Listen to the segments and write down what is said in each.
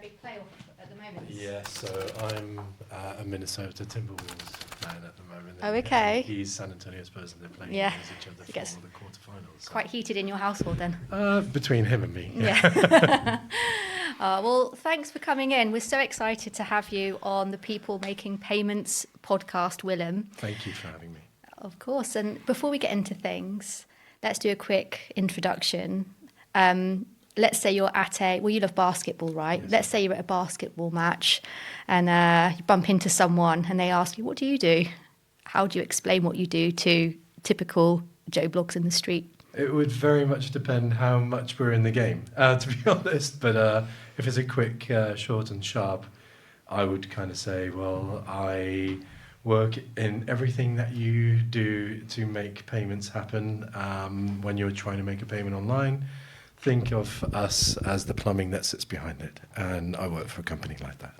big playoff at the moment? Yeah, so I'm a Minnesota Timberwolves fan at the moment. Oh, okay. And he's San Antonio Spurs, and they're playing against each other for the quarterfinals. So. Quite heated in your household then. Between him and me. Yeah. Well, thanks for coming in. We're so excited to have you on the People Making Payments podcast, Willem. Thank you for having me. Of course. And before we get into things, let's do a quick introduction. Let's say you're at you love basketball, right? Yes. Let's say you're at a basketball match and you bump into someone and they ask you, what do you do? How do you explain what you do to typical Joe Bloggs in the street? It would very much depend how much we're in the game, to be honest. But if it's a quick, short and sharp, I would kind of say, well, I work in everything that you do to make payments happen. When you're trying to make a payment online, think of us as the plumbing that sits behind it, and I work for a company like that.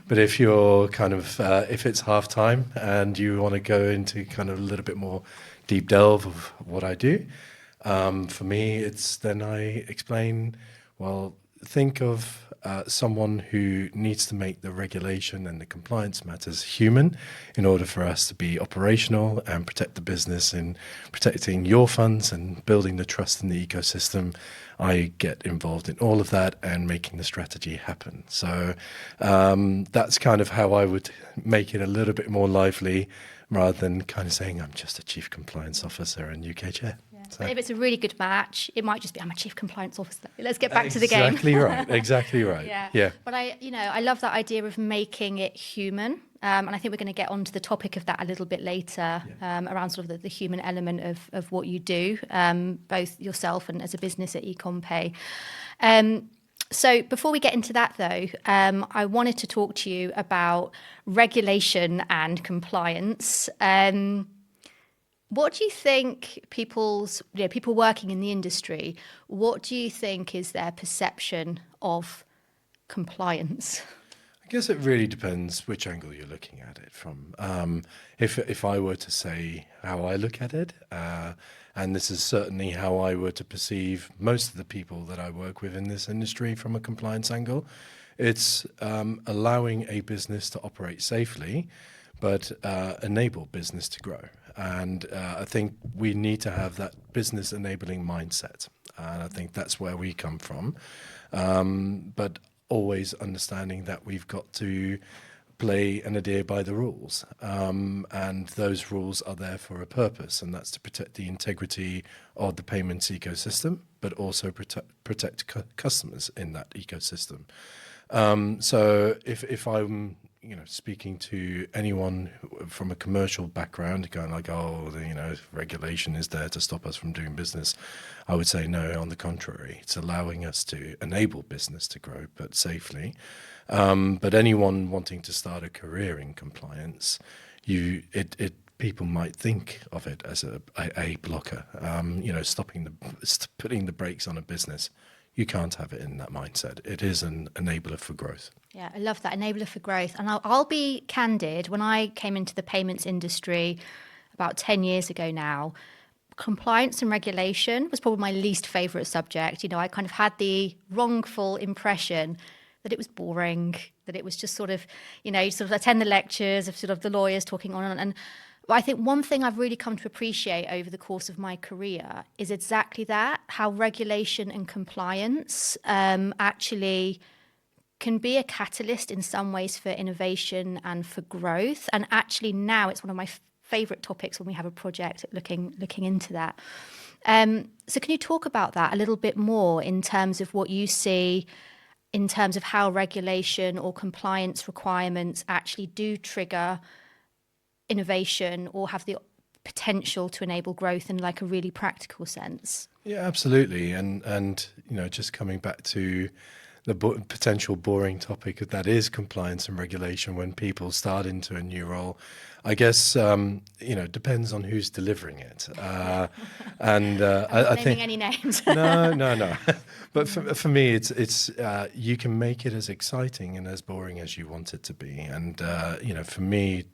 But if you're kind of, if it's half time and you want to go into kind of a little bit more deep delve of what I do, for me, it's then I explain, well, think of someone who needs to make the regulation and the compliance matters human in order for us to be operational and protect the business in protecting your funds and building the trust in the ecosystem. I get involved in all of that and making the strategy happen. So that's kind of how I would make it a little bit more lively rather than kind of saying I'm just a chief compliance officer and UK chair. Yeah. So. But if it's a really good match, it might just be, I'm a chief compliance officer. Let's get back to the game. Exactly right. Exactly right. Yeah. But I love that idea of making it human. And I think we're going to get onto the topic of that a little bit later, around sort of the human element of what you do, both yourself and as a business at Ecommpay. So before we get into that, though, I wanted to talk to you about regulation and compliance. What do you think people working in the industry, what do you think is their perception of compliance? I guess it really depends which angle you're looking at it from. If I were to say how I look at it, and this is certainly how I were to perceive most of the people that I work with in this industry from a compliance angle, it's allowing a business to operate safely, but enable business to grow. And I think we need to have that business enabling mindset. And I think that's where we come from. But always understanding that we've got to play and adhere by the rules. And those rules are there for a purpose, and that's to protect the integrity of the payments ecosystem, but also protect customers in that ecosystem. So if I'm speaking to anyone from a commercial background, going like, regulation is there to stop us from doing business, I would say no, on the contrary. It's allowing us to enable business to grow, but safely. But anyone wanting to start a career in compliance, people might think of it as a blocker, putting the brakes on a business. You can't have it in that mindset. It is an enabler for growth. Yeah, I love that, enabler for growth. And I'll be candid, when I came into the payments industry about 10 years ago now, compliance and regulation was probably my least favourite subject. I kind of had the wrongful impression that it was boring, that it was just sort of, you sort of attend the lectures of sort of the lawyers talking on and on. But I think one thing I've really come to appreciate over the course of my career is exactly that, how regulation and compliance actually can be a catalyst in some ways for innovation and for growth. And actually now it's one of my favourite topics when we have a project looking into that. So can you talk about that a little bit more in terms of what you see in terms of how regulation or compliance requirements actually do trigger innovation or have the potential to enable growth in like a really practical sense? Yeah, absolutely. And just coming back to the potential boring topic that is compliance and regulation when people start into a new role, I guess, depends on who's delivering it. And I think any names. No. But for me, it's you can make it as exciting and as boring as you want it to be. And for me,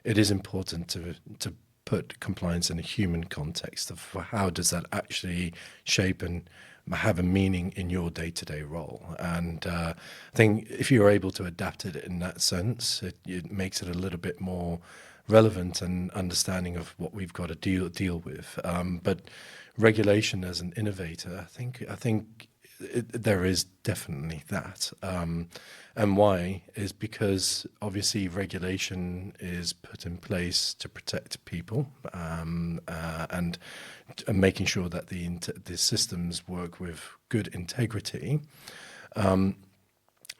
it is important to put compliance in a human context of how does that actually shape and have a meaning in your day-to-day role. And I think if you're able to adapt it in that sense, it makes it a little bit more relevant and understanding of what we've got to deal with. But regulation as an innovator, I think there is definitely that. And why is because obviously regulation is put in place to protect people, and making sure that the systems work with good integrity.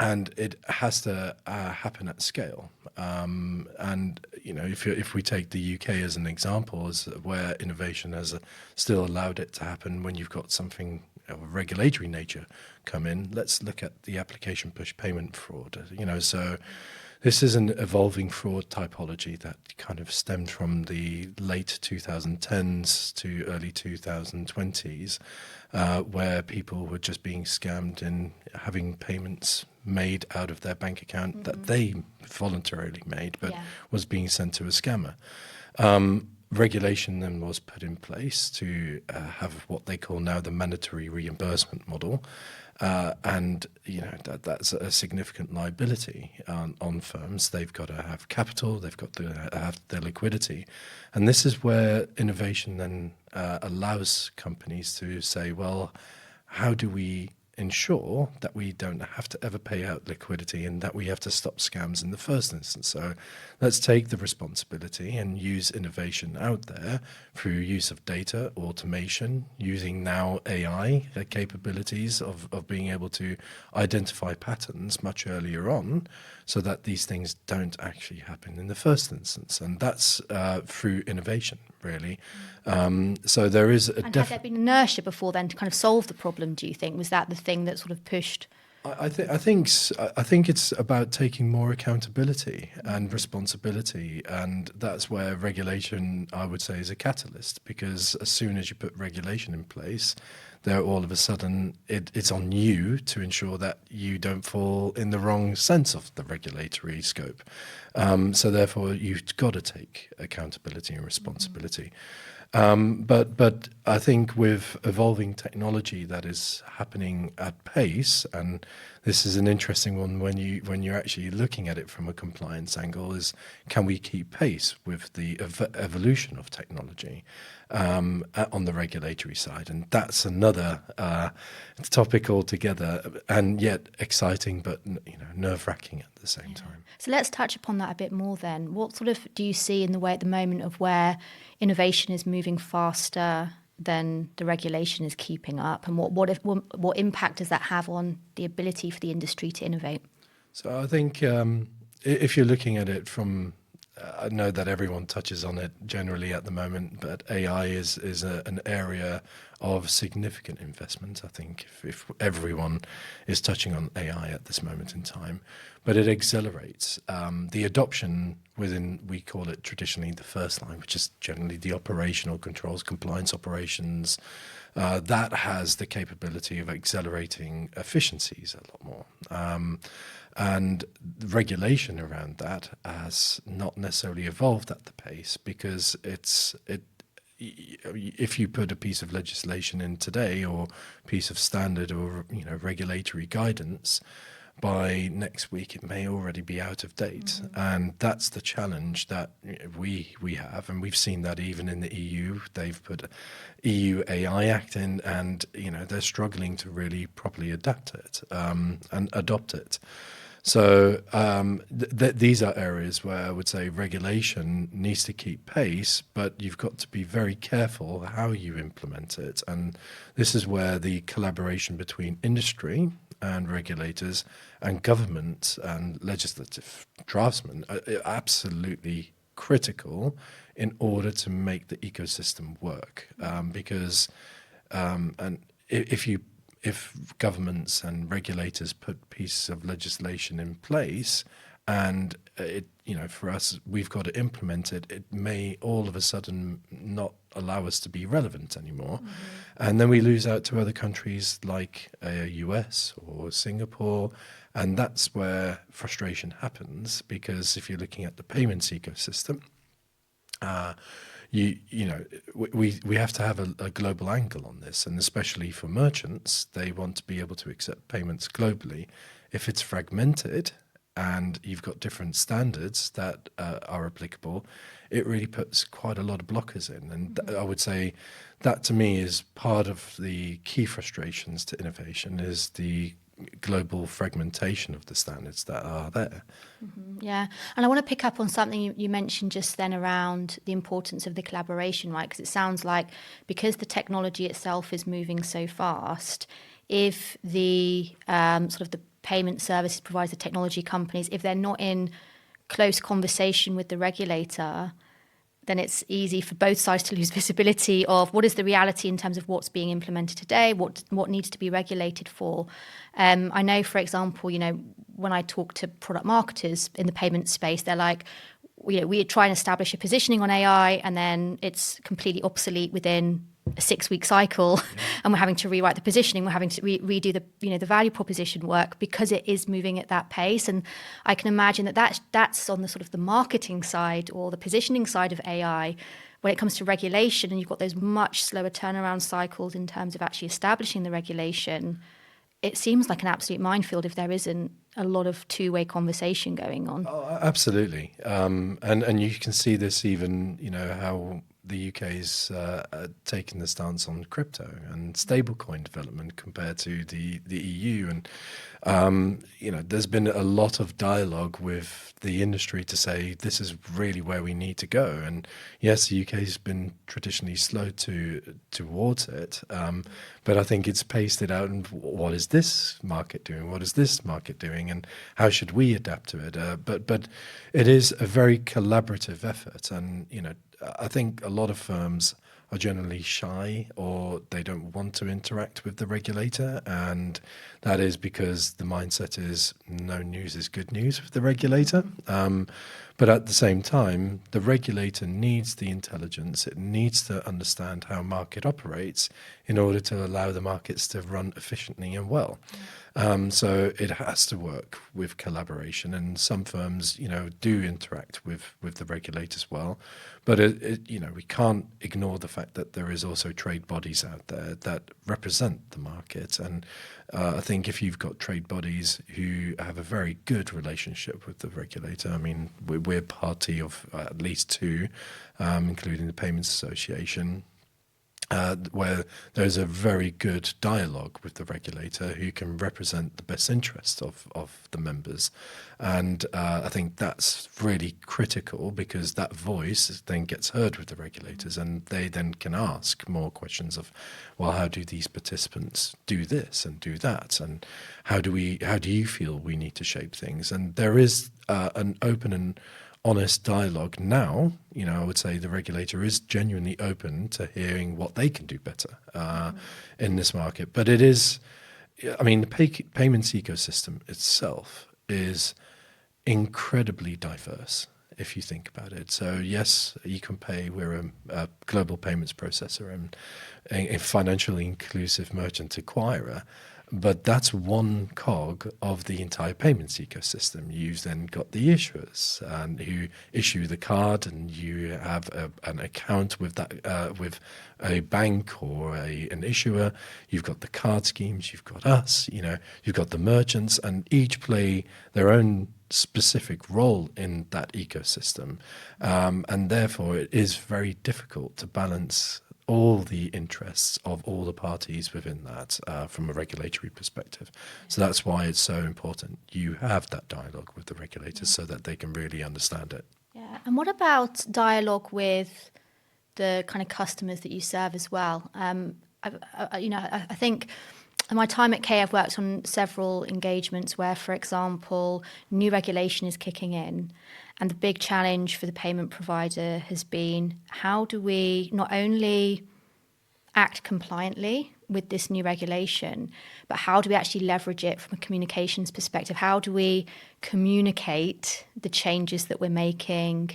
And it has to happen at scale. And if we take the UK as an example, as where innovation has still allowed it to happen when you've got something of a regulatory nature come in, let's look at the application push payment fraud. So this is an evolving fraud typology that kind of stemmed from the late 2010s to early 2020s, where people were just being scammed in having payments made out of their bank account that they voluntarily made, but was being sent to a scammer. Regulation then was put in place to have what they call now the mandatory reimbursement model. And that's a significant liability on firms. They've got to have capital, they've got to have their liquidity. And this is where innovation then allows companies to say, well, how do we ensure that we don't have to ever pay out liquidity and that we have to stop scams in the first instance? So let's take the responsibility and use innovation out there through use of data, automation, using now AI capabilities of being able to identify patterns much earlier on so that these things don't actually happen in the first instance. And that's through innovation, really. So there is a... And had there been inertia before then to kind of solve the problem, do you think? Was that the thing that sort of pushed? I think it's about taking more accountability and responsibility, and that's where regulation, I would say, is a catalyst. Because as soon as you put regulation in place, there all of a sudden it's on you to ensure that you don't fall in the wrong sense of the regulatory scope. So therefore, you've got to take accountability and responsibility. But I think with evolving technology that is happening at pace, and this is an interesting one when you're actually looking at it from a compliance angle, is can we keep pace with the evolution of technology on the regulatory side? And that's another topic altogether, and yet exciting, but nerve-wracking at the same time. So let's touch upon that a bit more then. What sort of do you see in the way at the moment of where innovation is moving faster than the regulation is keeping up, and what impact does that have on the ability for the industry to innovate? So I think if you're looking at it from, I know that everyone touches on it generally at the moment, but AI is an area of significant investment. I think if everyone is touching on AI at this moment in time, but it accelerates the adoption within, we call it traditionally the first line, which is generally the operational controls, compliance operations. That has the capability of accelerating efficiencies a lot more. And regulation around that has not necessarily evolved at the pace, because if you put a piece of legislation in today, or piece of standard, or regulatory guidance, by next week it may already be out of date. And that's the challenge that we have, and we've seen that even in the EU. They've put EU AI Act in, and they're struggling to really properly adapt it and adopt it. So these are areas where I would say regulation needs to keep pace, but you've got to be very careful how you implement it. And this is where the collaboration between industry and regulators and government and legislative draftsmen are absolutely critical in order to make the ecosystem work. Because if governments and regulators put pieces of legislation in place, and for us, we've got to implement it, it may all of a sudden not allow us to be relevant anymore. And then we lose out to other countries like US or Singapore. And that's where frustration happens, because if you're looking at the payments ecosystem, you know, we have to have a global angle on this, and especially for merchants, they want to be able to accept payments globally. If it's fragmented and you've got different standards that are applicable, it really puts quite a lot of blockers in. And I would say that to me is part of the key frustrations to innovation, is the global fragmentation of the standards that are there. Yeah, and I want to pick up on something you mentioned just then around the importance of the collaboration, right? Because it sounds like because the technology itself is moving so fast, if the sort of the payment services providers, the technology companies, if they're not in close conversation with the regulator, then it's easy for both sides to lose visibility of what is the reality in terms of what's being implemented today, what needs to be regulated for. I know, for example, you know, when I talk to product marketers in the payment space, they're like, you know, we try and establish a positioning on AI, and then it's completely obsolete within a 6-week cycle, and we're having to rewrite the positioning. We're having to redo the value proposition work because it is moving at that pace. And I can imagine that's on the sort of the marketing side or the positioning side of AI. When it comes to regulation, and you've got those much slower turnaround cycles in terms of actually establishing the regulation, it seems like an absolute minefield if there isn't a lot of two-way conversation going on. Oh, absolutely. And you can see this even, you know, how the UK's taken the stance on crypto and stablecoin development compared to the EU. And, you know, there's been a lot of dialogue with the industry to say this is really where we need to go. And yes, the UK's been traditionally slow towards it, but I think it's paced it out. And what is this market doing? What is this market doing? And how should we adapt to it? But it is a very collaborative effort. And, you know, I think a lot of firms are generally shy, or they don't want to interact with the regulator, and that is because the mindset is no news is good news with the regulator. But at the same time, the regulator needs the intelligence. It needs to understand how market operates in order to allow the markets to run efficiently and well. So it has to work with collaboration, and some firms, you know, do interact with the regulators well. But you know, we can't ignore the fact that there is also trade bodies out there that represent the market. And I think if you've got trade bodies who have a very good relationship with the regulator, I mean, we're party of at least two, including the Payments Association, where there's a very good dialogue with the regulator who can represent the best interest of the members. And I think that's really critical, because that voice then gets heard with the regulators, and they then can ask more questions of, well, how do these participants do this and do that? And how do you feel we need to shape things? And there is an open and honest dialogue now. You know, I would say the regulator is genuinely open to hearing what they can do better in this market. But it is, I mean, the payments ecosystem itself is incredibly diverse, if you think about it. So yes, Ecommpay, we're a global payments processor and a financially inclusive merchant acquirer. But that's one cog of the entire payments ecosystem. You've then got the issuers who issue the card, and you have an account with that with a bank or an issuer. You've got the card schemes. You've got us. You know, you've got the merchants, and each play their own specific role in that ecosystem, and therefore it is very difficult to balance all the interests of all the parties within that from a regulatory perspective. So that's why it's so important you have that dialogue with the regulators so that they can really understand it. Yeah. And what about dialogue with the kind of customers that you serve as well? I think in my time at K, I've worked on several engagements where, for example, new regulation is kicking in. And the big challenge for the payment provider has been, how do we not only act compliantly with this new regulation, but how do we actually leverage it from a communications perspective? How do we communicate the changes that we're making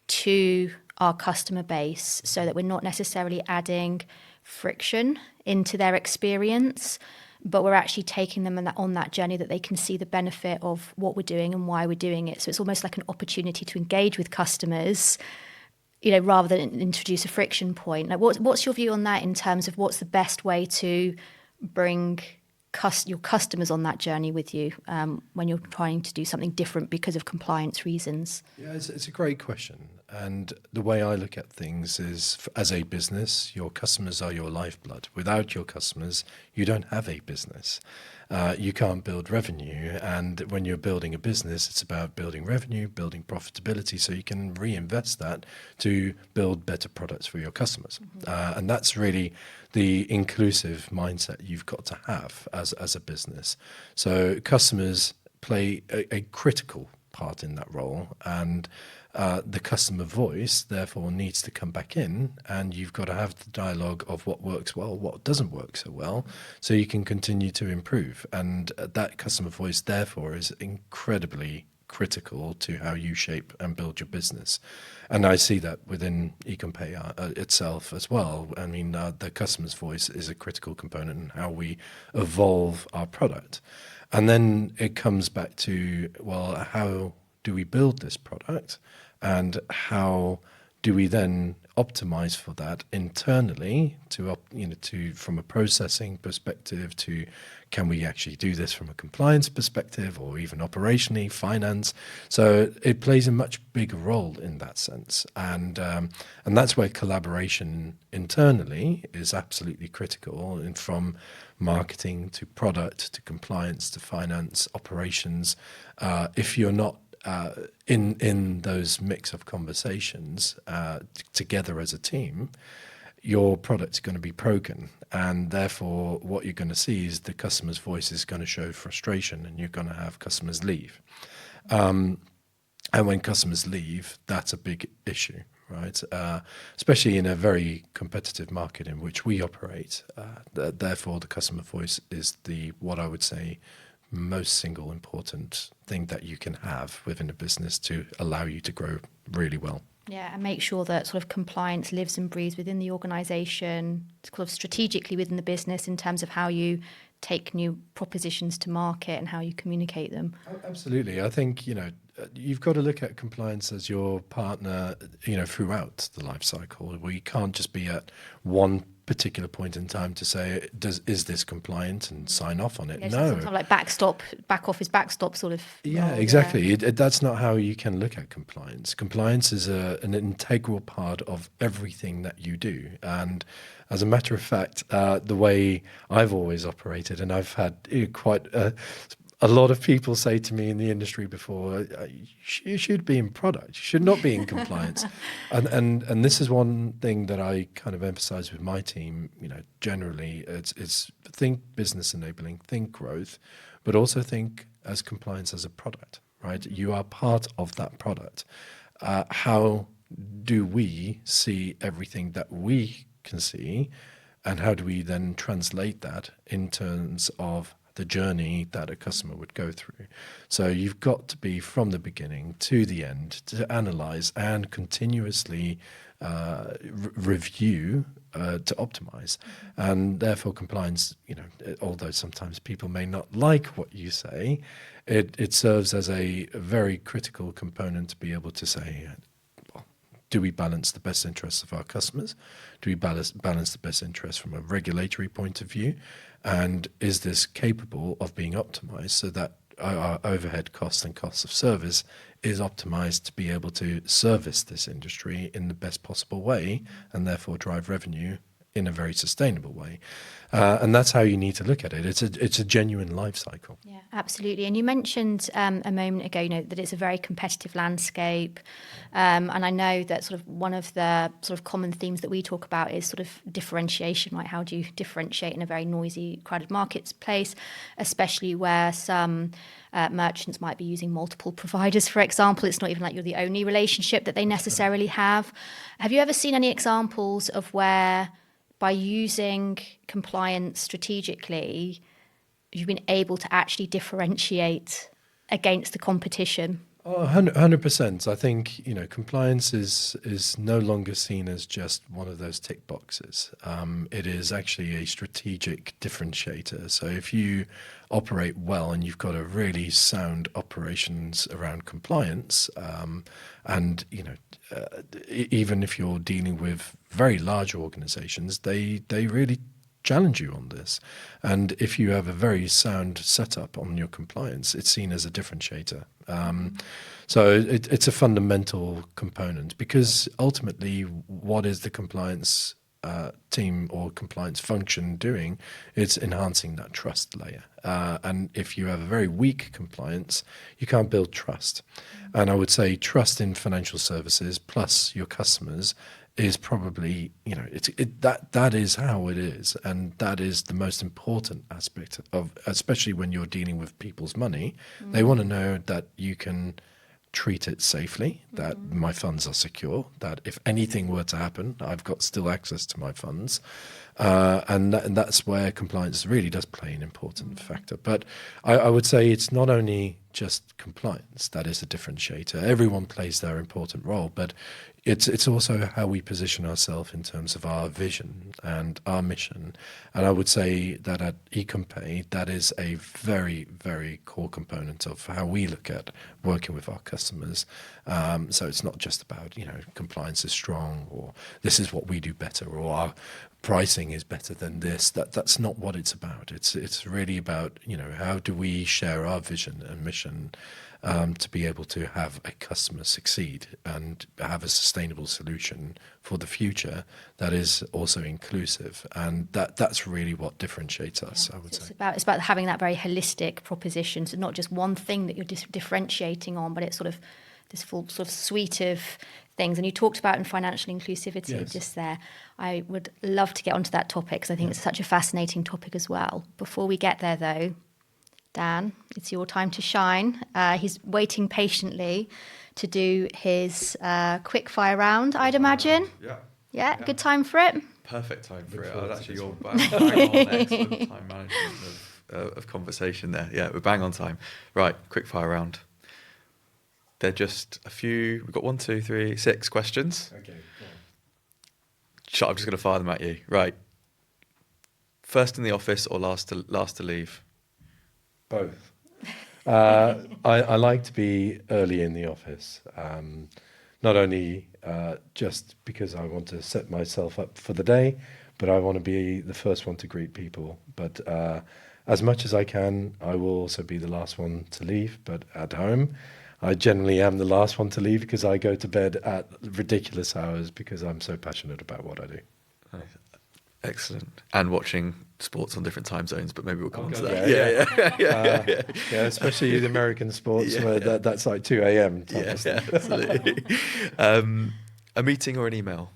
to our customer base so that we're not necessarily adding friction into their experience, but we're actually taking them on that journey that they can see the benefit of what we're doing and why we're doing it. So it's almost like an opportunity to engage with customers rather than introduce a friction point. Like, what's your view on that in terms of what's the best way to bring your customers on that journey with you when you're trying to do something different because of compliance reasons? Yeah, it's a great question. And the way I look at things is, as a business, your customers are your lifeblood. Without your customers, you don't have a business. You can't build revenue. And when you're building a business, it's about building revenue, building profitability, so you can reinvest that to build better products for your customers. And that's really the inclusive mindset you've got to have as a business. So customers play a critical part in that role, and the customer voice therefore needs to come back in, and you've got to have the dialogue of what works well, what doesn't work so well, so you can continue to improve. And that customer voice therefore is incredibly critical to how you shape and build your business. And I see that within Ecommpay itself as well. I mean, the customer's voice is a critical component in how we evolve our product. And then it comes back to, well, how do we build this product, and how do we then optimize for that internally to from a processing perspective, to can we actually do this from a compliance perspective, or even operationally, finance. So it plays a much bigger role in that sense. And that's where collaboration internally is absolutely critical, and from marketing to product to compliance to finance, operations. If you're not in those mix of conversations together as a team, your product's going to be broken, and therefore what you're going to see is the customer's voice is going to show frustration, and you're going to have customers leave. And when customers leave, that's a big issue, right? Especially in a very competitive market in which we operate. Therefore, the customer voice is what I would say most single important thing that you can have within a business to allow you to grow really well. Yeah, and make sure that sort of compliance lives and breathes within the organisation, sort of strategically within the business in terms of how you take new propositions to market and how you communicate them. Absolutely. I think, you've got to look at compliance as your partner, throughout the life cycle. We can't just be at one particular point in time to say, is this compliant, and sign off on it? Yeah, no. Something like back office backstop sort of. Yeah, role, exactly. Yeah. That's not how you can look at compliance. Compliance is an integral part of everything that you do. And as a matter of fact, the way I've always operated, and I've had quite a lot of people say to me in the industry before, you should be in product, you should not be in compliance. And this is one thing that I kind of emphasize with my team. Generally, it's think business enabling, think growth, but also think as compliance as a product, right? You are part of that product. How do we see everything that we can see, and how do we then translate that in terms of the journey that a customer would go through? So you've got to be from the beginning to the end to analyze and continuously review to optimize. And therefore compliance, although sometimes people may not like what you say, it serves as a very critical component to be able to say, do we balance the best interests of our customers? Do we balance the best interests from a regulatory point of view? And is this capable of being optimized so that our overhead costs and costs of service is optimized to be able to service this industry in the best possible way, and therefore drive revenue in a very sustainable way? And that's how you need to look at it. It's a genuine life cycle. Yeah, absolutely. And you mentioned a moment ago, that it's a very competitive landscape. And I know that sort of one of the sort of common themes that we talk about is sort of differentiation, right? How do you differentiate in a very noisy, crowded marketplace, especially where some merchants might be using multiple providers, for example. It's not even like you're the only relationship that they necessarily have. Have you ever seen any examples of where, by using compliance strategically, you've been able to actually differentiate against the competition? Oh, 100%. I think, compliance is no longer seen as just one of those tick boxes. It is actually a strategic differentiator. So if you operate well and you've got a really sound operations around compliance, and even if you're dealing with very large organizations, they really challenge you on this. And if you have a very sound setup on your compliance, it's seen as a differentiator. So it's a fundamental component, because ultimately, what is the compliance team or compliance function doing? It's enhancing that trust layer. And if you have a very weak compliance, you can't build trust. And I would say trust in financial services plus your customers is probably, that is how it is, and that is the most important aspect of, especially when you're dealing with people's money. They want to know that you can treat it safely, that my funds are secure, that if anything were to happen, I've got still access to my funds. And that's where compliance really does play an important factor. But I would say it's not only just compliance that is a differentiator. Everyone plays their important role, but it's also how we position ourselves in terms of our vision and our mission. And I would say that at Ecommpay, that is a very, very core component of how we look at working with our customers. So it's not just about, compliance is strong, or this is what we do better, or our pricing is better than this. That's not what it's about. It's really about, how do we share our vision and mission to be able to have a customer succeed and have a sustainable solution for the future that is also inclusive. And that's really what differentiates us, I would say. It's about having that very holistic proposition. So not just one thing that you're differentiating on, but it's sort of this full sort of suite of things. And you talked about in financial inclusivity just there. I would love to get onto that topic, because I think it's such a fascinating topic as well. Before we get there, though, Dan, it's your time to shine. He's waiting patiently to do his quick fire round, I'd imagine. Yeah, good time for it. Perfect time for it. Actually, you're bang on. Excellent time management of conversation there. Yeah, we're bang on time. Right, quick fire round. They're just a few. We've got 1, 2, 3, 6 questions. Okay. I'm just going to fire them at you. Right. First in the office or last to leave? Both. I like to be early in the office, not only just because I want to set myself up for the day, but I want to be the first one to greet people. But as much as I can, I will also be the last one to leave. But at home, I generally am the last one to leave, because I go to bed at ridiculous hours because I'm so passionate about what I do. Nice. Excellent. And watching sports on different time zones, but maybe we'll come on to that. Yeah, especially the American sports where that's like 2 a.m. Yeah, absolutely. A meeting or an email?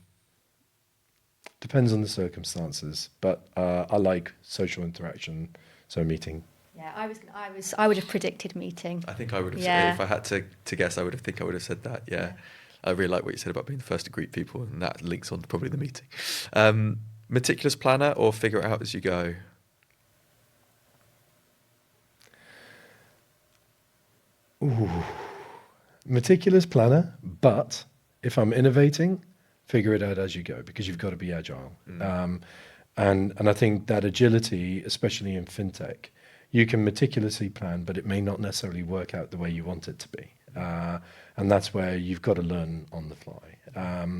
Depends on the circumstances, but I like social interaction, so meeting. Yeah, I would have predicted meeting. I think I would have said, if I had to guess, I would have said that. Yeah. I really like what you said about being the first to greet people, and that links on to probably the meeting. Meticulous planner or figure it out as you go? Ooh. Meticulous planner, but if I'm innovating, figure it out as you go, because you've got to be agile. And I think that agility, especially in fintech, you can meticulously plan, but it may not necessarily work out the way you want it to be. And that's where you've got to learn on the fly.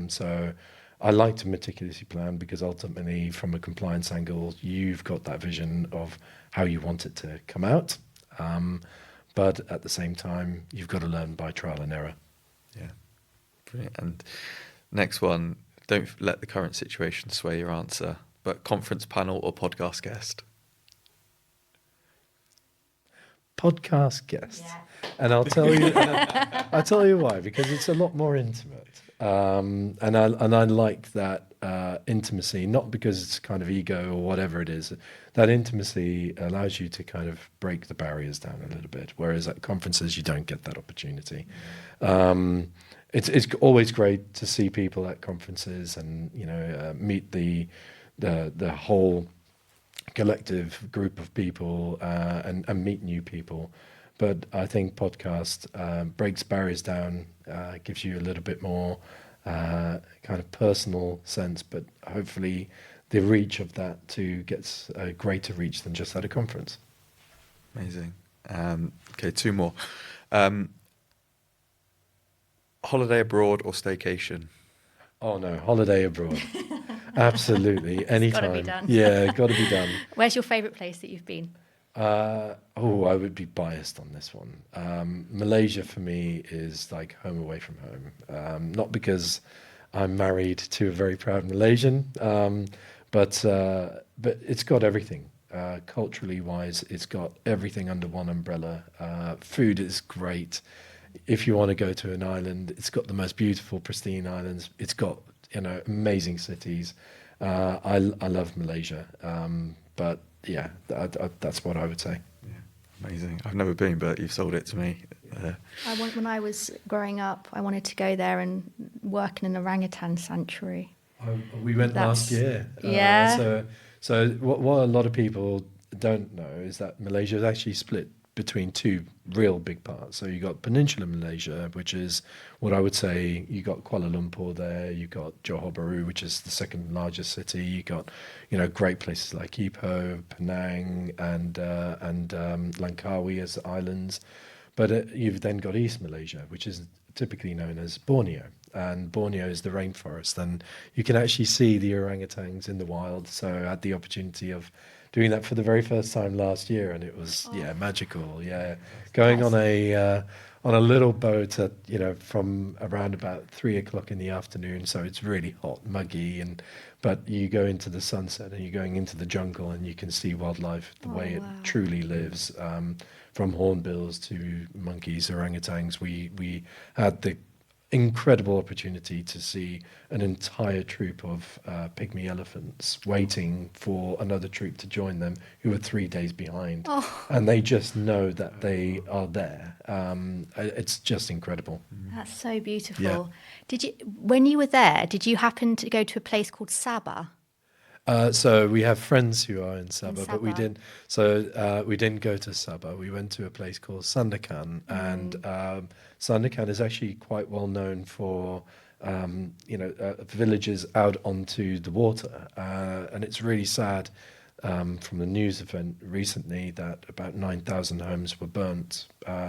So I like to meticulously plan, because ultimately, from a compliance angle, you've got that vision of how you want it to come out. But at the same time, you've got to learn by trial and error. Yeah, brilliant. And next one, don't let the current situation sway your answer, but conference panel or podcast guest? Podcast guest. Yeah. And I'll tell you why, because it's a lot more intimate. And I like that intimacy, not because it's kind of ego or whatever it is. That intimacy allows you to kind of break the barriers down a little bit, whereas at conferences you don't get that opportunity. It's always great to see people at conferences and meet the whole collective group of people and meet new people. but I think podcast breaks barriers down, gives you a little bit more kind of personal sense, but hopefully the reach of that too gets a greater reach than just at a conference. Amazing. Okay, two more. Holiday abroad or staycation? Oh no, holiday abroad. Absolutely, anytime. gotta be done. Yeah, got to be done. Where's your favourite place that you've been? I would be biased on this one. Malaysia for me is like home away from home. Not because I'm married to a very proud Malaysian, but it's got everything. Culturally wise, it's got everything under one umbrella. Food is great. If you want to go to an island, it's got the most beautiful, pristine islands. It's got amazing cities. I love Malaysia, but yeah, that's what I would say. Yeah, amazing. I've never been, but you've sold it to me. When I was growing up, I wanted to go there and work in an orangutan sanctuary. We went last year. Yeah. So what a lot of people don't know is that Malaysia is actually split between two real big parts. So you got Peninsular Malaysia, which is what I would say you got Kuala Lumpur there, you got Johor Bahru, which is the second largest city. You got great places like Ipoh, Penang, and Langkawi as islands. But you've then got East Malaysia, which is typically known as Borneo. And Borneo is the rainforest, and you can actually see the orangutans in the wild. So I had the opportunity of doing that for the very first time last year, and it was magical. Yeah, going on a little boat at from around about 3 o'clock in the afternoon. So it's really hot, muggy, but you go into the sunset and you're going into the jungle, and you can see wildlife the way it truly lives. From hornbills to monkeys, orangutans. We had the incredible opportunity to see an entire troop of pygmy elephants waiting for another troop to join them who were 3 days behind. And they just know that they are there. It's just incredible. That's so beautiful. Yeah. When you were there, did you happen to go to a place called Sabah? So we have friends who are in Sabah, but we Sabah. didn't. So we didn't go to Sabah. We went to a place called Sandakan, and Sandakan is actually quite well known for villages out onto the water, and it's really sad from the news event recently that about 9,000 homes were burnt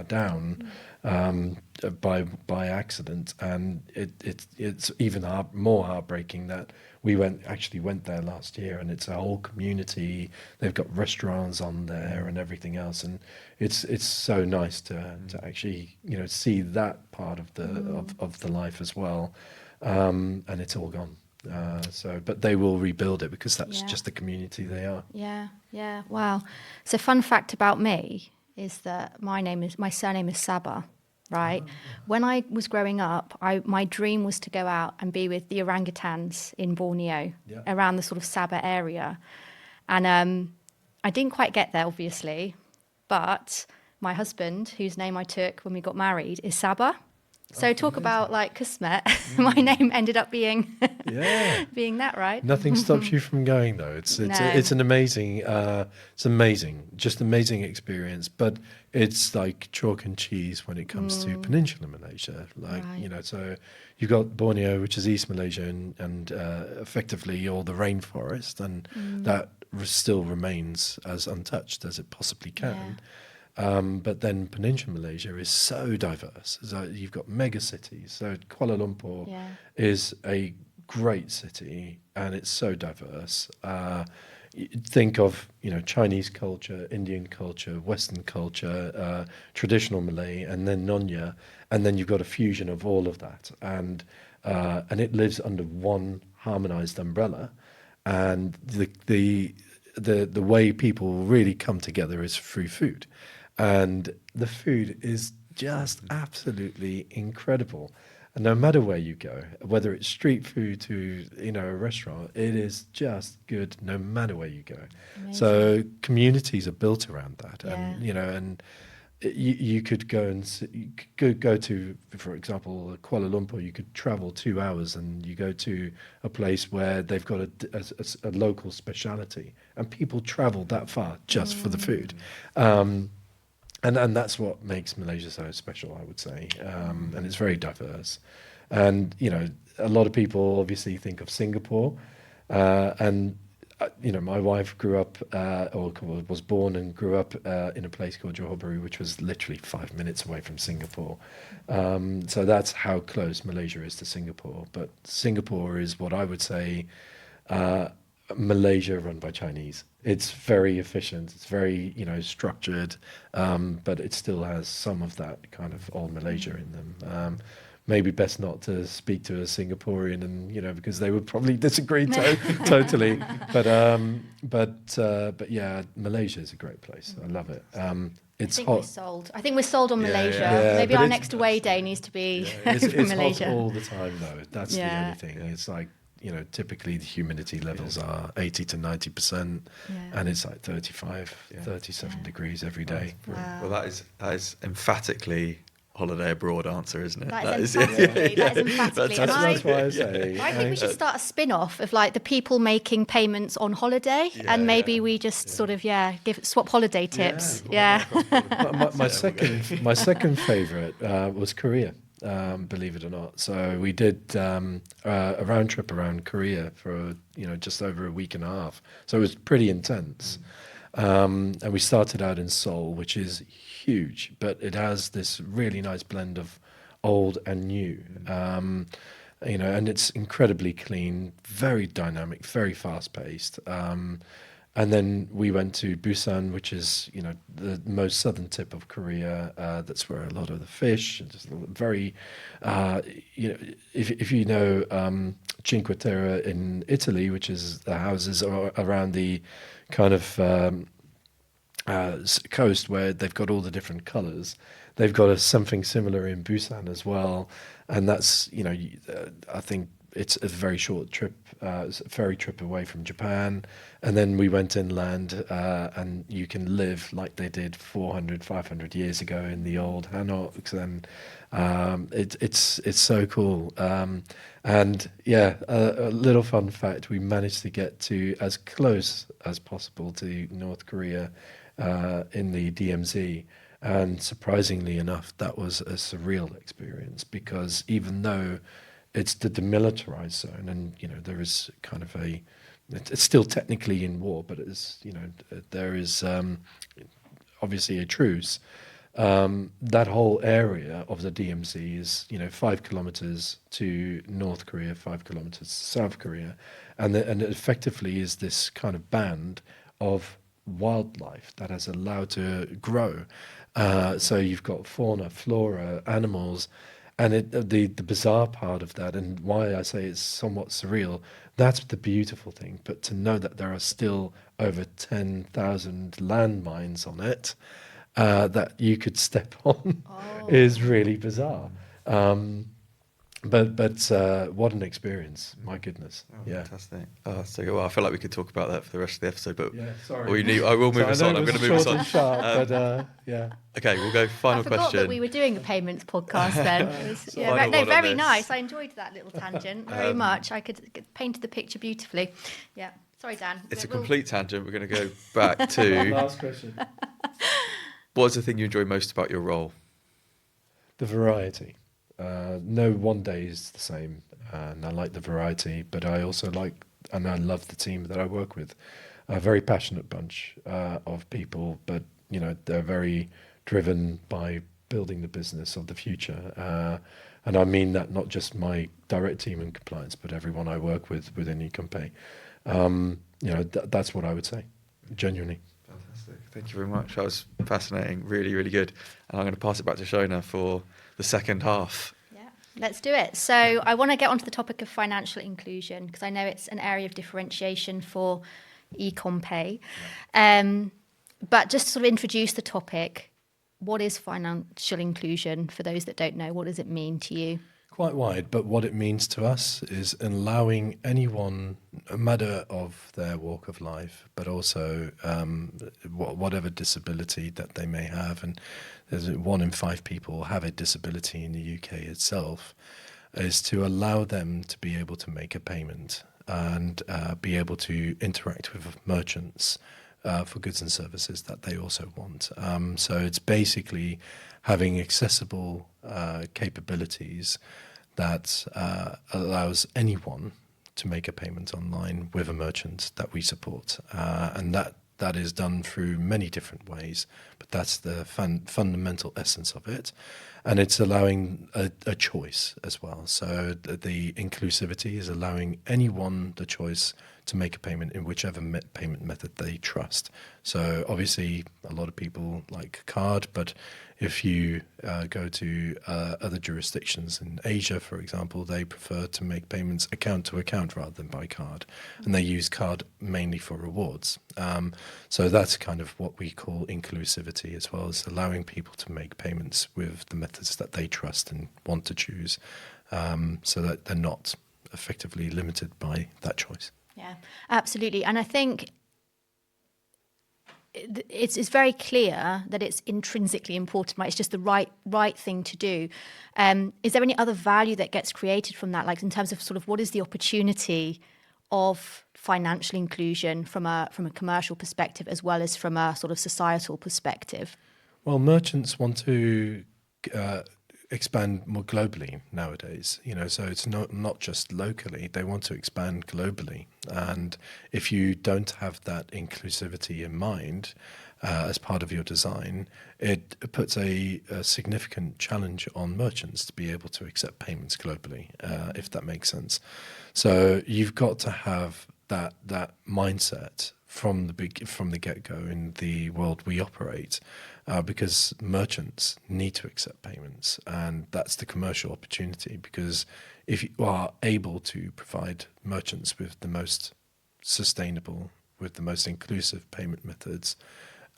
down by accident, and it's even more heartbreaking that we went there last year, and it's a whole community. They've got restaurants on there and everything else, and it's so nice to actually see that part of the life as well, and it's all gone. But they will rebuild it because that's just the community they are. Yeah. Wow. So fun fact about me is that my surname is Sabah, right? When I was growing up, my dream was to go out and be with the orangutans in Borneo, around the sort of Sabah area. And I didn't quite get there, obviously, but my husband, whose name I took when we got married, is Sabah. So talk about like Kismet. My name ended up being being that, right? Nothing stops you from going though. It's an amazing, just amazing experience. But it's like chalk and cheese when it comes to Peninsular Malaysia. So you've got Borneo, which is East Malaysia, and effectively all the rainforest, and that still remains as untouched as it possibly can. But then Peninsular Malaysia is so diverse. So you've got mega cities. So Kuala Lumpur is a great city, and it's so diverse. Think of Chinese culture, Indian culture, Western culture, traditional Malay, and then Nonya, and then you've got a fusion of all of that, and it lives under one harmonized umbrella, and the way people really come together is through food. And the food is just absolutely incredible. And no matter where you go, whether it's street food to a restaurant, it is just good no matter where you go. Amazing. So communities are built around that, and you could go to, for example, Kuala Lumpur. You could travel 2 hours and you go to a place where they've got a local speciality, and people travel that far just for the food. And that's what makes Malaysia so special, I would say. And it's very diverse. And, a lot of people obviously think of Singapore. My wife grew up, or was born and grew up in a place called Johor Bahru, which was literally 5 minutes away from Singapore. So that's how close Malaysia is to Singapore. But Singapore is what I would say Malaysia run by Chinese. It's very efficient. It's very, structured, but it still has some of that kind of old Malaysia in them. Maybe best not to speak to a Singaporean, and because they would probably disagree totally. But yeah, Malaysia is a great place. I love it. It's I think hot. we're sold. I think we're sold on Malaysia. Yeah, Maybe but our it's- next away day needs to be It's from Malaysia. hot all the time, though. That's the Yeah. only thing. It's like, typically the humidity levels are 80 to 90%, Yeah. and it's like 35, 37 Yeah. degrees every day. Wow. Well, that is emphatically holiday abroad answer, isn't it? That is emphatically. That is emphatically. And That's why I say. I think we should start a spin-off of like the people making payments on holiday, and maybe we just sort of swap holiday tips. Yeah. My second favourite was Korea. Believe it or not. So we did a round trip around Korea for just over a week and a half. So it was pretty intense. And we started out in Seoul, which is huge, but it has this really nice blend of old and new. And it's incredibly clean, very dynamic, very fast paced. And then we went to Busan, which is, the most southern tip of Korea. That's where a lot of the fish, and just very, if you know Cinque Terre in Italy, which is the houses around the kind of coast where they've got all the different colours. They've got something similar in Busan as well. And that's, I think it's a very short trip, ferry trip away from Japan. And then we went inland, and you can live like they did 400, 500 years ago in the old hammocks. And it's so cool. And yeah, a little fun fact, we managed to get to as close as possible to North Korea in the DMZ. And surprisingly enough, that was a surreal experience, because even though it's the demilitarized zone, and there is kind of it's still technically in war, but there is obviously a truce. That whole area of the DMZ is 5 kilometers to North Korea, 5 kilometers to South Korea, and it effectively is this kind of band of wildlife that has allowed to grow. So you've got fauna, flora, animals. And the bizarre part of that, and why I say it's somewhat surreal, that's the beautiful thing. But to know that there are still over 10,000 landmines on it that you could step on is really bizarre. But what an experience! My goodness, Fantastic. Oh, so good. Well, I feel like we could talk about that for the rest of the episode, but sorry. I will move us on. I'm going to move us on. Sharp, but yeah. Okay, we'll go final I forgot question. that we were doing a payments podcast then. Final one on Very this. nice. I enjoyed that little tangent very much. I could painted the picture beautifully. Yeah. Sorry, Dan. It's a complete tangent. We're going to go back to Last question. what's the thing you enjoy most about your role? The variety. No one day is the same, and I like the variety, but I also I love the team that I work with. A very passionate bunch of people, but they're very driven by building the business of the future. And I mean that not just my direct team in compliance, but everyone I work with within Ecommpay. That's what I would say, genuinely. Fantastic. Thank you very much. That was fascinating. Really, really good. And I'm going to pass it back to Shona for the second half. Yeah, let's do it. So I want to get onto the topic of financial inclusion, because I know it's an area of differentiation for Ecommpay. But just to sort of introduce the topic, what is financial inclusion for those that don't know? What does it mean to you? Quite wide, but what it means to us is allowing anyone, no matter of their walk of life, but also whatever disability that they may have, and there's 1 in 5 people have a disability in the UK itself, is to allow them to be able to make a payment and be able to interact with merchants for goods and services that they also want. So it's basically having accessible capabilities that allows anyone to make a payment online with a merchant that we support, and that is done through many different ways, but that's the fundamental essence of it. And it's allowing a choice as well. So the inclusivity is allowing anyone the choice to make a payment in whichever payment method they trust. So obviously a lot of people like card, but if you go to other jurisdictions in Asia, for example, they prefer to make payments account to account rather than by card. And they use card mainly for rewards. So that's kind of what we call inclusivity, as well as allowing people to make payments with the methods that they trust and want to choose, so that they're not effectively limited by that choice. Yeah, absolutely. And I think it's very clear that it's intrinsically important, right? It's just the right thing to do. Is there any other value that gets created from that, like in terms of sort of what is the opportunity of financial inclusion from a commercial perspective as well as from a sort of societal perspective? Well, merchants want to expand more globally nowadays, so it's not just locally, they want to expand globally. And if you don't have that inclusivity in mind as part of your design, it puts a significant challenge on merchants to be able to accept payments globally, if that makes sense. So you've got to have that mindset from the get-go in the world we operate, because merchants need to accept payments, and that's the commercial opportunity. Because if you are able to provide merchants with the most sustainable, with the most inclusive payment methods,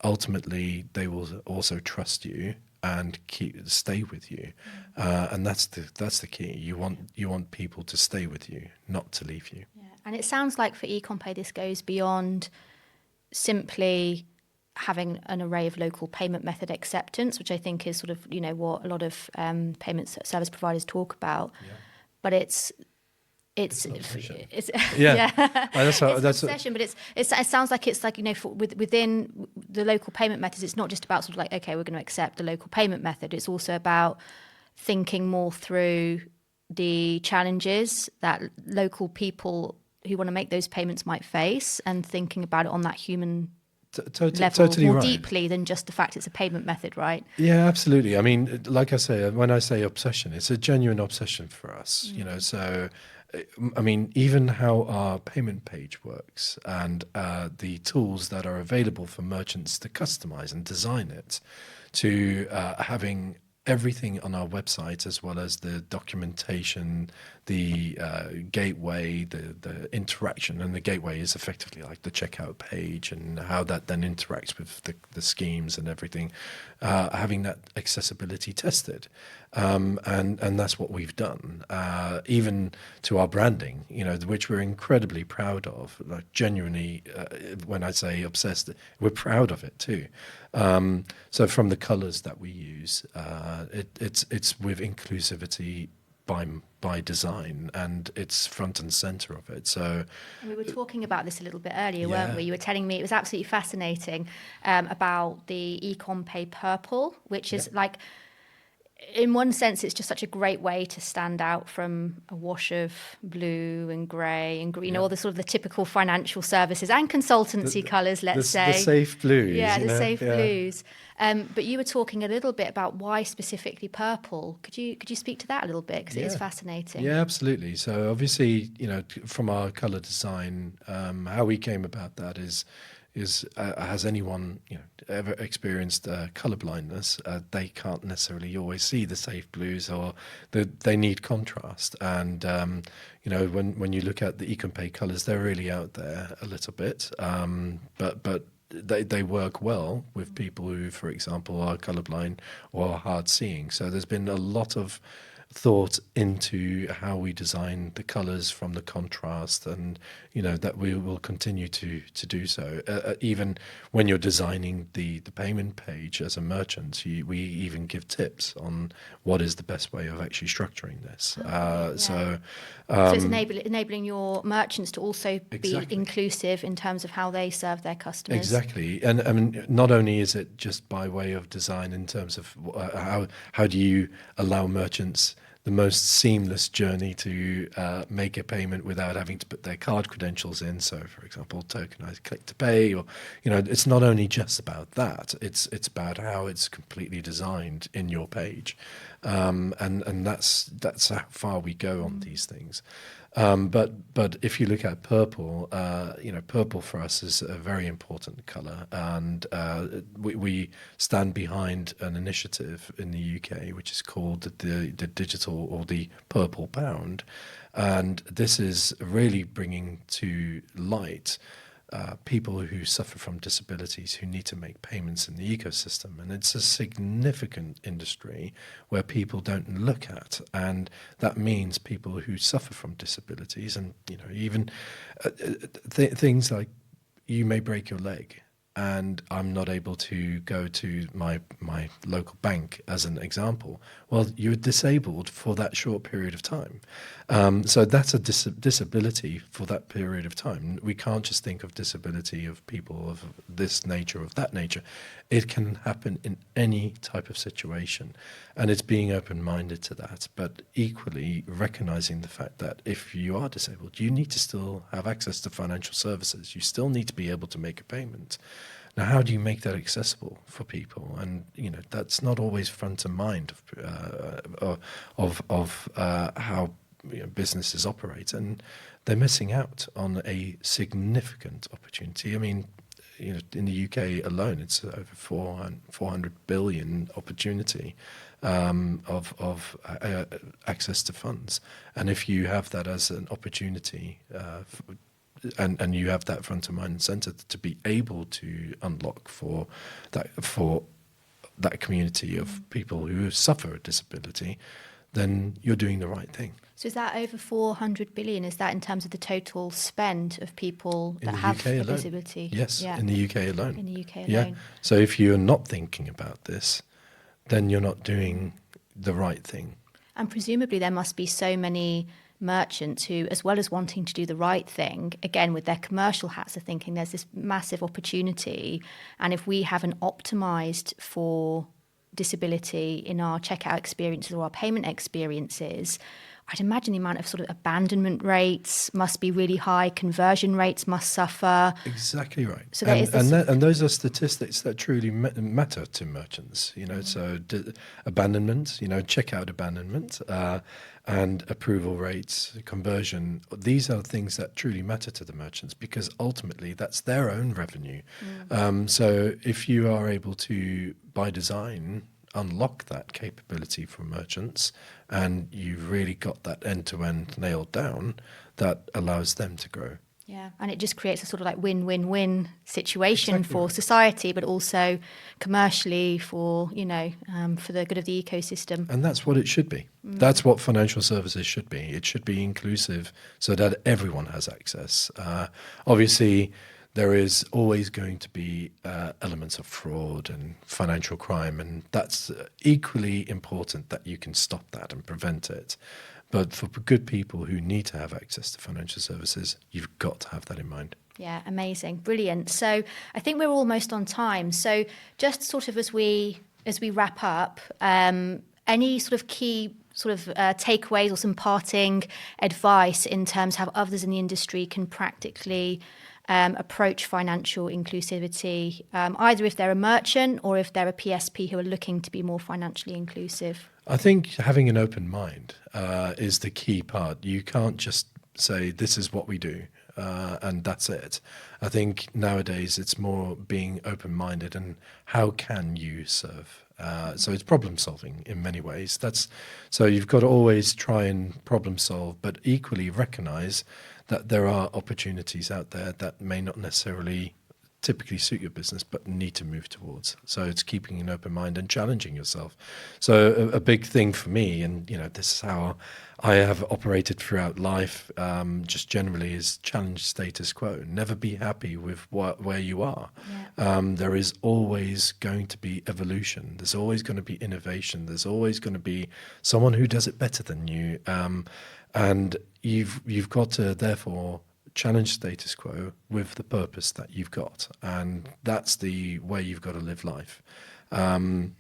ultimately they will also trust you and stay with you, and that's the key. You want people to stay with you, not to leave you. Yeah. And it sounds like for Ecommpay this goes beyond simply having an array of local payment method acceptance, which I think is sort of what a lot of payment service providers talk about. Yeah. But it's yeah. That's an obsession. But it sounds like it's like within the local payment methods, it's not just about sort of like, okay, we're going to accept the local payment method. It's also about thinking more through the challenges that local people who want to make those payments might face, and thinking about it on that human level totally more right. deeply than just the fact it's a payment method, right? Yeah, absolutely. I mean, like I say, when I say obsession, it's a genuine obsession for us. So I mean, even how our payment page works and the tools that are available for merchants to customize and design it, to having everything on our website, as well as the documentation, the gateway, the interaction. And the gateway is effectively like the checkout page, and how that then interacts with the schemes and everything, having that accessibility tested. And that's what we've done, even to our branding, which we're incredibly proud of. Like, genuinely, when I say obsessed, we're proud of it too. So from the colors that we use, it's with inclusivity by design, and it's front and center of it. So we were talking about this a little bit earlier, weren't we? You were telling me it was absolutely fascinating about the Ecommpay purple, which is like, in one sense, it's just such a great way to stand out from a wash of blue and grey and green, all the sort of the typical financial services and consultancy colours, let's say. The safe blues. Yeah, the safe blues. But you were talking a little bit about why specifically purple. Could you speak to that a little bit? Because it is fascinating. Yeah, absolutely. So obviously, from our colour design, how we came about that is has anyone ever experienced colour blindness? They can't necessarily always see the safe blues, or they need contrast. And when you look at the Ecommpay colours, they're really out there a little bit, but they work well with people who, for example, are colourblind or are hard seeing. So there's been a lot of thought into how we design the colors from the contrast, and that we will continue to do so. Even when you're designing the payment page as a merchant, we even give tips on what is the best way of actually structuring this. So it's enabling your merchants to also Exactly. be inclusive in terms of how they serve their customers. Exactly, and I mean, not only is it just by way of design in terms of how do you allow merchants the most seamless journey to make a payment without having to put their card credentials in. So, for example, tokenized click to pay, or it's not only just about that. It's about how it's completely designed in your page, and that's how far we go on these things. But if you look at purple, purple for us is a very important colour, and we stand behind an initiative in the UK which is called the digital or the purple pound, and this is really bringing to light people who suffer from disabilities who need to make payments in the ecosystem. And it's a significant industry where people don't look at. And that means people who suffer from disabilities, and even things like you may break your leg and I'm not able to go to my local bank, as an example. Well, you're disabled for that short period of time. So that's a disability for that period of time. We can't just think of disability of people of this nature or of that nature. It can happen in any type of situation. And it's being open-minded to that, but equally recognizing the fact that if you are disabled, you need to still have access to financial services. You still need to be able to make a payment. Now, how do you make that accessible for people? And that's not always front of mind of how businesses operate, and they're missing out on a significant opportunity. I mean, in the UK alone, it's over 400 billion opportunity of access to funds, and if you have that as an opportunity. And you have that front of mind and centre to be able to unlock for that community of people who suffer a disability, then you're doing the right thing. So is that over 400 billion? Is that in terms of the total spend of people that have a disability? Yes, in the UK alone. In the UK alone. Yeah. So if you're not thinking about this, then you're not doing the right thing. And presumably there must be so many merchants who, as well as wanting to do the right thing, again with their commercial hats, are thinking there's this massive opportunity, and if we haven't optimized for disability in our checkout experiences or our payment experiences, I'd imagine the amount of sort of abandonment rates must be really high, conversion rates must suffer. Exactly right. So and those are statistics that truly matter to merchants. So abandonment, checkout abandonment, and approval rates, conversion. These are things that truly matter to the merchants, because ultimately that's their own revenue. So if you are able to, by design, unlock that capability for merchants, and you've really got that end-to-end nailed down, that allows them to grow. Yeah, and it just creates a sort of like win-win-win situation for society, but also commercially for the good of the ecosystem. And that's what it should be. That's what financial services should be. It should be inclusive so that everyone has access. Obviously, there is always going to be elements of fraud and financial crime, and that's equally important that you can stop that and prevent it. But for good people who need to have access to financial services, you've got to have that in mind. Yeah, amazing, brilliant. So I think we're almost on time. So just sort of as we wrap up, any sort of key takeaways or some parting advice in terms of how others in the industry can practically approach financial inclusivity, either if they're a merchant or if they're a PSP who are looking to be more financially inclusive? I think having an open mind is the key part. You can't just say, this is what we do, and that's it. I think nowadays it's more being open-minded and how can you serve? So it's problem solving in many ways. So you've got to always try and problem solve, but equally recognize that there are opportunities out there that may not necessarily typically suit your business but need to move towards. So it's keeping an open mind and challenging yourself. So a big thing for me, and this is how I have operated throughout life, just generally, is challenge status quo. Never be happy with where you are. Yeah. There is always going to be evolution. There's always going to be innovation. There's always going to be someone who does it better than you. And you've got to therefore challenge status quo with the purpose that you've got, and that's the way you've got to live life. And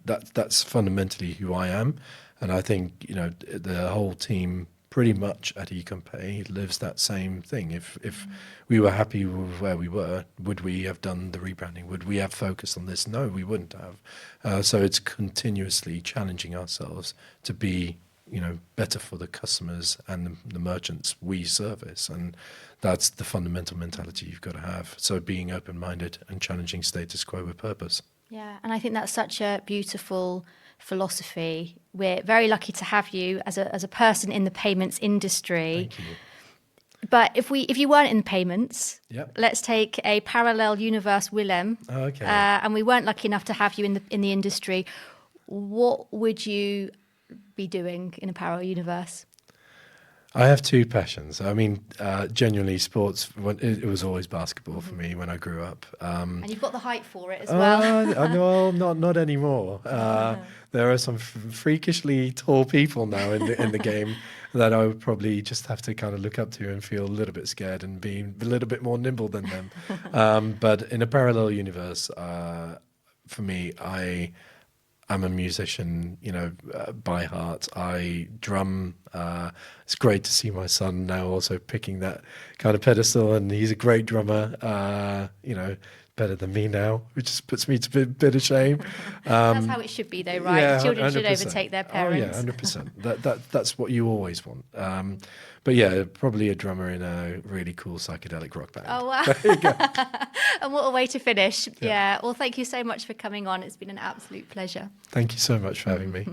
that's fundamentally who I am. And I think the whole team pretty much at Ecommpay lives that same thing. If we were happy with where we were, would we have done the rebranding? Would we have focused on this? No, we wouldn't have. So it's continuously challenging ourselves to be better for the customers and the merchants we service. And that's the fundamental mentality you've got to have. So being open-minded and challenging status quo with purpose. Yeah, and I think that's such a beautiful philosophy. We're very lucky to have you as a person in the payments industry. Thank you. But if you weren't in payments, Yep. let's take a parallel universe, Willem. Okay. And we weren't lucky enough to have you in the industry. What would you be doing in a parallel universe? I have two passions. I mean, genuinely, sports. It was always basketball for me when I grew up. And you've got the height for it as well. No, not anymore. There are some freakishly tall people now in the game that I would probably just have to kind of look up to and feel a little bit scared and be a little bit more nimble than them. But in a parallel universe, for me, I'm a musician, by heart. I drum. It's great to see my son now also picking that kind of pedestal, and he's a great drummer. Better than me now, which just puts me to a bit of shame. That's how it should be, though, right? Yeah, Children should 100%. overtake their parents. Oh yeah, 100%. That's what you always want. But yeah, probably a drummer in a really cool psychedelic rock band. Oh, wow. There you go. And what a way to finish. Yeah. Yeah. Well, thank you so much for coming on. It's been an absolute pleasure. Thank you so much for having me.